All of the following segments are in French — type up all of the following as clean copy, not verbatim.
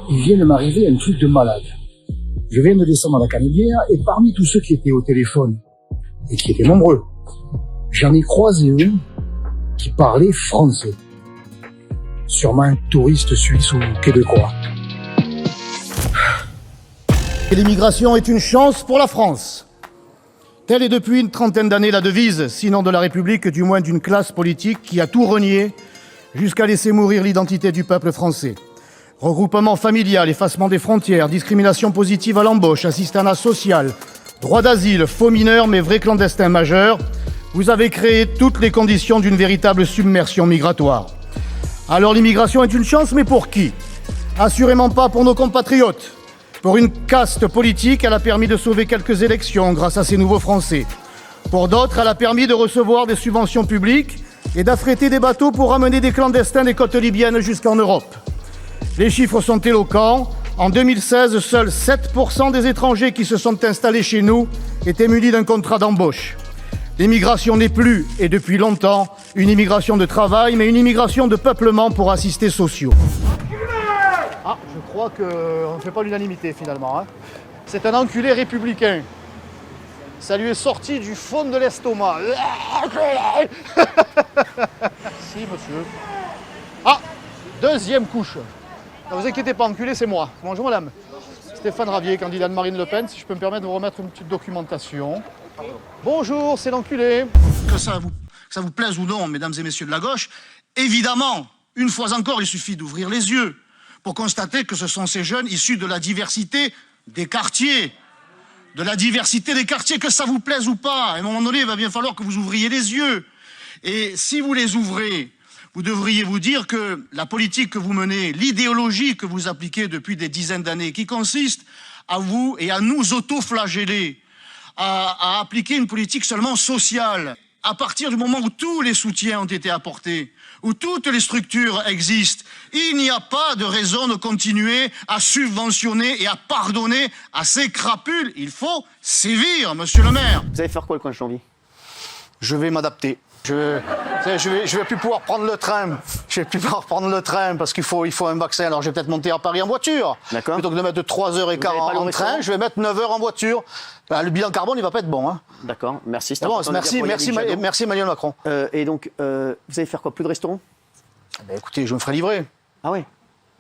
il vient de m'arriver un truc de malade. Je viens de descendre à la Canebière et parmi tous ceux qui étaient au téléphone, et qui étaient nombreux, j'en ai croisé un qui parlait français. Sûrement un touriste suisse ou québécois. L'immigration est une chance pour la France. Telle est depuis une trentaine d'années la devise, sinon de la République, du moins d'une classe politique qui a tout renié jusqu'à laisser mourir l'identité du peuple français. Regroupement familial, effacement des frontières, discrimination positive à l'embauche, assistanat social, droit d'asile, faux mineurs mais vrais clandestins majeurs, vous avez créé toutes les conditions d'une véritable submersion migratoire. Alors l'immigration est une chance, mais pour qui? Assurément pas pour nos compatriotes. Pour une caste politique, elle a permis de sauver quelques élections grâce à ces nouveaux Français. Pour d'autres, elle a permis de recevoir des subventions publiques et d'affréter des bateaux pour ramener des clandestins des côtes libyennes jusqu'en Europe. Les chiffres sont éloquents. En 2016, seuls 7% des étrangers qui se sont installés chez nous étaient munis d'un contrat d'embauche. L'immigration n'est plus, et depuis longtemps, une immigration de travail, mais une immigration de peuplement pour assistés sociaux. Ah, je crois qu'on ne fait pas l'unanimité finalement. C'est un enculé républicain. Ça lui est sorti du fond de l'estomac. Si, monsieur. Ah, deuxième couche. Ne vous inquiétez pas, enculé, c'est moi. Bonjour madame. Stéphane Ravier, candidat de Marine Le Pen, si je peux me permettre de vous remettre une petite documentation. Bonjour, c'est l'enculé. Que ça vous plaise ou non, mesdames et messieurs de la gauche, évidemment, une fois encore, il suffit d'ouvrir les yeux pour constater que ce sont ces jeunes issus de la diversité des quartiers. De la diversité des quartiers, que ça vous plaise ou pas. À un moment donné, il va bien falloir que vous ouvriez les yeux. Et si vous les ouvrez, vous devriez vous dire que la politique que vous menez, l'idéologie que vous appliquez depuis des dizaines d'années, qui consiste à vous et à nous auto-flageller, à appliquer une politique seulement sociale, à partir du moment où tous les soutiens ont été apportés, où toutes les structures existent, il n'y a pas de raison de continuer à subventionner et à pardonner à ces crapules. Il faut sévir, monsieur le maire. Vous allez faire quoi le 15 janvier? Je vais m'adapter. Je vais plus pouvoir prendre le train. Je vais plus pouvoir prendre le train parce qu'il faut un vaccin. Alors je vais peut-être monter à Paris en voiture. D'accord. Plutôt que de mettre 3h15 en train, je vais mettre 9h en voiture. Ben, le bilan carbone, il va pas être bon. Hein. D'accord, merci. Bon, merci Emmanuel Macron. Et donc, vous allez faire quoi? Plus de restaurants? Ben, écoutez, je me ferai livrer. Ah ouais?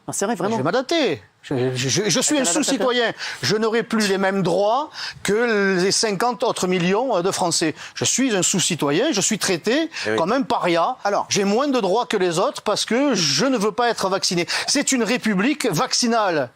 Ah, c'est vrai, vraiment? Je vais m'adapter. Je suis un sous-citoyen. Je n'aurai plus les mêmes droits que les 50 autres millions de Français. Je suis un sous-citoyen, je suis traité comme un paria. Alors, j'ai moins de droits que les autres parce que je ne veux pas être vacciné. C'est une république vaccinale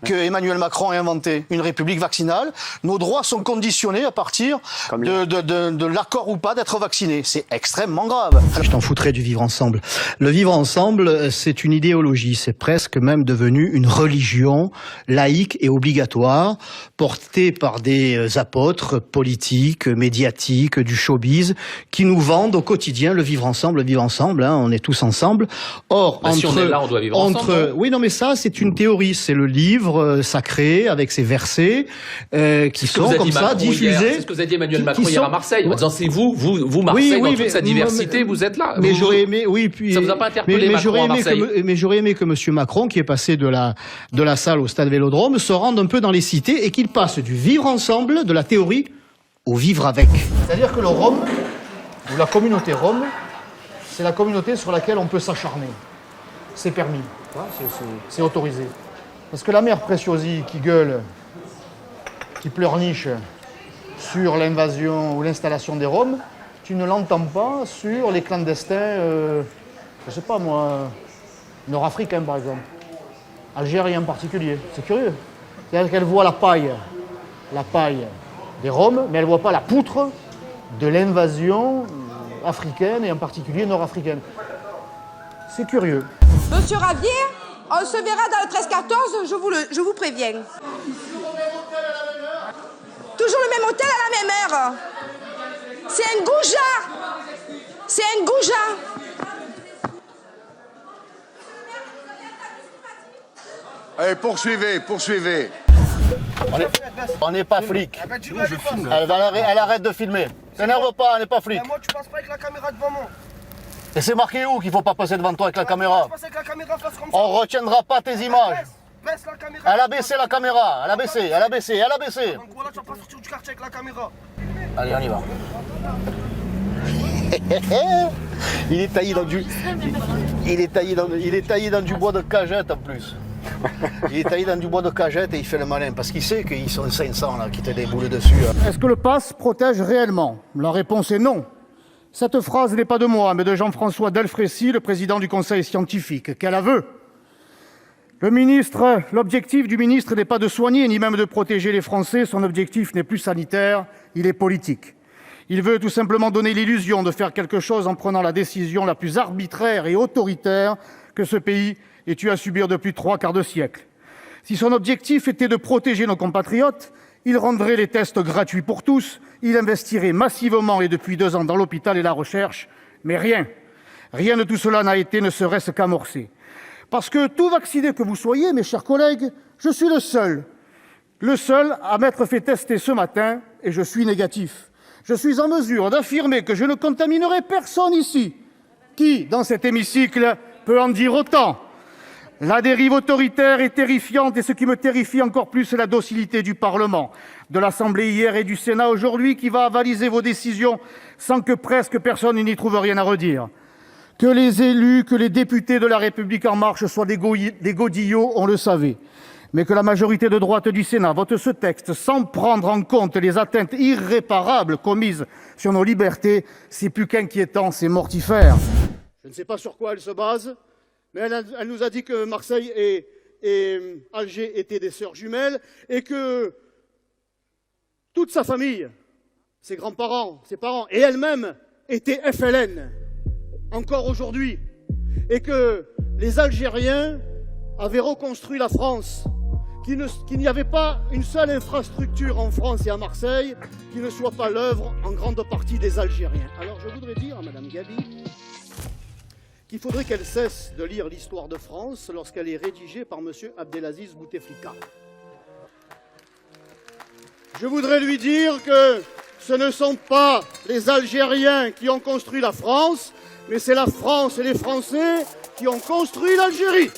que Emmanuel Macron a inventé, une république vaccinale. Nos droits sont conditionnés à partir de l'accord ou pas d'être vacciné. C'est extrêmement grave. Je t'en foutrais du vivre ensemble. Le vivre ensemble, c'est une idéologie, c'est presque même devenu une religion laïque et obligatoire, portée par des apôtres politiques, médiatiques, du showbiz, qui nous vendent au quotidien le vivre ensemble, hein, on est tous ensemble. Or, si on est là, on doit vivre ensemble. Oui, non, mais ça, c'est une théorie, c'est le livre sacré avec ses versets qui sont comme ça diffusés. C'est ce que vous a dit Emmanuel Macron hier à Marseille, en disant c'est vous Marseille, dans toute sa diversité, vous êtes là. Mais j'aurais aimé, ça vous a pas interpellé Macron à Marseille. Mais j'aurais aimé que Monsieur Macron, qui est passé de la salle au stade Vélodrome, se rende un peu dans les cités et qu'il passe du vivre ensemble, de la théorie, au vivre avec. C'est-à-dire que le Rome, ou la communauté Rome, c'est la communauté sur laquelle on peut s'acharner. C'est permis, c'est autorisé. Parce que la mère Preciosi qui gueule, qui pleurniche sur l'invasion ou l'installation des Roms, tu ne l'entends pas sur les clandestins, je sais pas moi, nord-africains par exemple, algériens en particulier. C'est curieux. C'est-à-dire qu'elle voit la paille des Roms, mais elle ne voit pas la poutre de l'invasion africaine et en particulier nord-africaine. C'est curieux. Monsieur Ravier, on se verra dans le 13-14, je vous préviens. Toujours le même hôtel à la même heure. C'est un goujat. C'est un goujat. Allez, poursuivez. On n'est pas flic. Elle arrête de filmer. S'énerve pas, on n'est pas flic. Moi, tu passes pas avec la caméra devant moi. Et c'est marqué où qu'il faut pas passer devant toi avec la caméra? Je passe avec la caméra face comme ça. On retiendra pas tes images. Baisse la caméra. Elle a baissé la caméra, elle a baissé, elle a baissé, elle a baissé. Donc voilà, tu vas pas sortir du quartier avec la caméra. Allez, on y va. Il est taillé dans du... Il est taillé dans du bois de cagette en plus. Il est taillé dans du bois de cagette et il fait le malin parce qu'il sait qu'ils sont 500 là qui te déboulent dessus. Est-ce que le pass protège réellement? La réponse est non. Cette phrase n'est pas de moi, mais de Jean-François Delfrécy, le président du Conseil scientifique. Quel aveu! L'objectif du ministre n'est pas de soigner ni même de protéger les Français. Son objectif n'est plus sanitaire, il est politique. Il veut tout simplement donner l'illusion de faire quelque chose en prenant la décision la plus arbitraire et autoritaire que ce pays ait eu à subir depuis 3/4 de siècle. Si son objectif était de protéger nos compatriotes, il rendrait les tests gratuits pour tous, il investirait massivement et depuis 2 ans dans l'hôpital et la recherche, mais rien de tout cela n'a été ne serait-ce qu'amorcé. Parce que tout vacciné que vous soyez, mes chers collègues, je suis le seul à m'être fait tester ce matin et je suis négatif. Je suis en mesure d'affirmer que je ne contaminerai personne ici. Qui, dans cet hémicycle, peut en dire autant? La dérive autoritaire est terrifiante et ce qui me terrifie encore plus, c'est la docilité du Parlement, de l'Assemblée hier et du Sénat aujourd'hui qui va avaliser vos décisions sans que presque personne n'y trouve rien à redire. Que les élus, que les députés de La République En Marche soient des godillots, on le savait. Mais que la majorité de droite du Sénat vote ce texte sans prendre en compte les atteintes irréparables commises sur nos libertés, c'est plus qu'inquiétant, c'est mortifère. Je ne sais pas sur quoi elle se base, mais elle nous a dit que Marseille et Alger étaient des sœurs jumelles et que toute sa famille, ses grands-parents, ses parents et elle-même étaient FLN, encore aujourd'hui, et que les Algériens avaient reconstruit la France, qu'il n'y avait pas une seule infrastructure en France et à Marseille qui ne soit pas l'œuvre en grande partie des Algériens. Alors je voudrais dire à Mme Gabi qu'il faudrait qu'elle cesse de lire l'histoire de France lorsqu'elle est rédigée par M. Abdelaziz Bouteflika. Je voudrais lui dire que ce ne sont pas les Algériens qui ont construit la France, mais c'est la France et les Français qui ont construit l'Algérie.